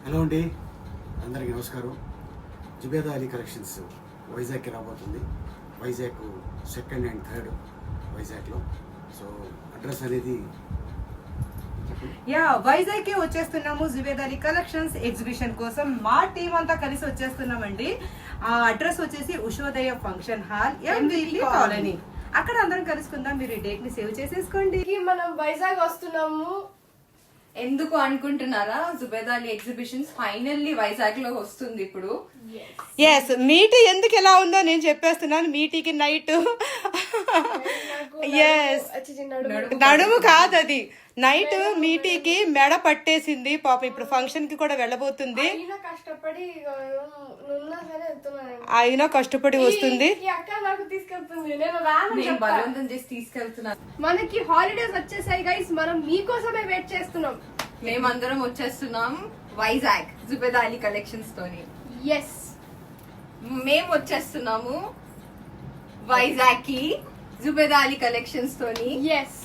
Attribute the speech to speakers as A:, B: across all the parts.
A: Hello అండి, అందరికీ నమస్కారం. జుబేదా అలీ కలెక్షన్స్ వైజాగ్కి రాబోతుంది. వైజాగ్ 2nd and 3rd వైజాగ్లో. సో అడ్రస్ అనేది
B: వైజాగ్ కి వచ్చేస్తున్నాము. జుబేదా అలీ కలెక్షన్స్ ఎగ్జిబిషన్ కోసం మా టీం అంతా కలిసి వచ్చేస్తున్నామండి. ఆ అడ్రస్ వచ్చేసి Ushodaya function hall, MVP colony. అక్కడ అందరం కలుసుకుందాం. మీరు ఈ డేట్ ని సేవ్ చేసేసుకోండి.
C: మనం వైజాగ్ వస్తున్నాము.
D: ఎందుకు అనుకుంటున్నారా? జుబేదా అలీ ఎగ్జిబిషన్స్ ఫైనల్లీ వైజాగ్ లో వస్తుంది ఇప్పుడు.
B: ఎస్, మీటి ఎందుకు ఎలా ఉందో నేను చెప్పేస్తున్నాను. మీటికి నైట్ ఎస్ నడుము కాదు, అది నైట్ మీటికి మెడ పట్టేసింది పాపం. ఇప్పుడు ఫంక్షన్ కి కూడా వెళ్ళబోతుంది. అయినా కష్టపడి వస్తుంది.
D: బలవంతం చేసి తీసుకెళ్తున్నాను.
C: మనకి హాలిడేస్ వచ్చేసాయి గైస్, మనం మీకోసమే వెయిట్ చేస్తున్నాం.
D: మేమందరం వచ్చేస్తున్నాం వైజాగ్ జుబేదా అలీ కలెక్షన్స్ తోని.
C: ఎస్,
D: మేము వచ్చేస్తున్నాము వైజాగ్ కి జుబేదా అలీ కలెక్షన్స్ తోని.
C: ఎస్,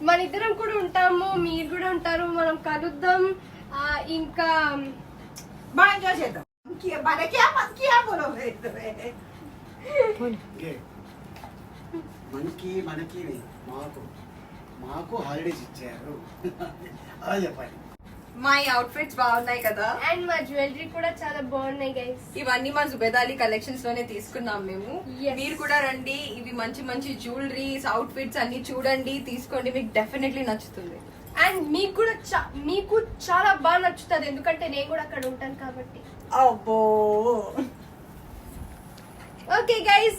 C: మన ఇద్దరం కూడా ఉంటాము, మీరు కూడా ఉంటారు. మనం కలుద్దాం. ఇంకా
B: బాగా ఎంజాయ్ చేద్దాం.
A: మనకి మాకు హాలిడేస్ ఇచ్చారు అలా చెప్పాలి.
D: మా అవుట్ఫిట్స్ బాగున్నాయి కదా,
C: అండ్ మా జ్యువెలరీ కూడా చాలా బాగున్నాయి గైస్.
D: ఇవన్నీ మా జుబేదా అలీ కలెక్షన్స్ లోనే తీసుకున్నాం మేము.
C: Yes.
D: మీరు కూడా రండి. ఇవి మంచి మంచి జ్యువెలరీస్, అవుట్ఫిట్స్ అన్ని చూడండి, తీసుకోండి. మీకు డెఫినెట్లీ నచ్చుతుంది.
C: అండ్ మీకు కూడా మీకు చాలా బాగా నచ్చుతుంది, ఎందుకంటే నేను కూడా అక్కడ ఉంటాను కాబట్టి.
D: అబ్బో,
C: ఓకే గైస్,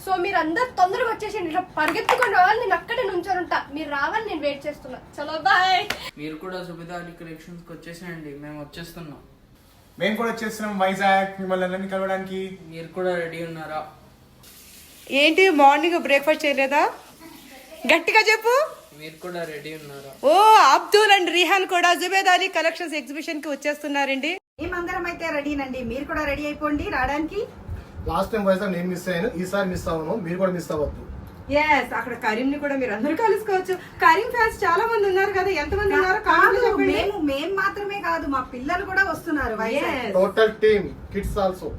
C: సో మీరు అందరు తొందరగా వచ్చేసి ఇట్లా పరిగెత్తుకొని రావాలి. నేను అక్కడే నుంచొని మీరు రావాలి, నేను వెయిట్ చేస్తున్నా. చలో బాయ్.
E: మీరు కూడా జుబేదా అలీ కలెక్షన్స్ కి వచ్చేసేయండి, మేము వచ్చేస్తున్నాం.
F: మేము కూడా వచ్చేస్తున్నాం వైజాగ్ మిమ్మల్ని అందరినీ కలవడానికి.
E: మీరు కూడా రెడీ ఉన్నారా?
B: ఏంటి మార్నింగ్ బ్రేక్ఫాస్ట్ చేయలేదా? గట్టిగా చెప్పు.
E: మీరు కూడా రెడీ ఉన్నారా?
B: ఓ, అబ్దుల్ అండ్ రిహాన్ కూడా జుబేదా అలీ కలెక్షన్స్ ఎగ్జిబిషన్ కి వచ్చేస్తున్నారండి.
G: మేమందరం అయితే రెడీనండి. మీరు కూడా రెడీ అయిపోండి రావడానికి.
F: లాస్ట్ టైం వైజాగ్ నేను మిస్ అయ్యాను, ఈసారి మిస్ అవ్వను, మీరు కూడా మిస్ అవ్వద్దు.
B: ఎస్, అక్కడ కరీం ని కూడా మీరు అందరూ కలుసుకోవచ్చు. కరీం ఫ్యాన్స్ చాలా మంది ఉన్నారు కదా, ఎంత మంది ఉన్నారు? కామెంట్ లో చెప్పండి.
G: మేము మాత్రమే కాదు, మా పిల్లలు కూడా వస్తున్నారు Vizag.
F: Total team, kids also.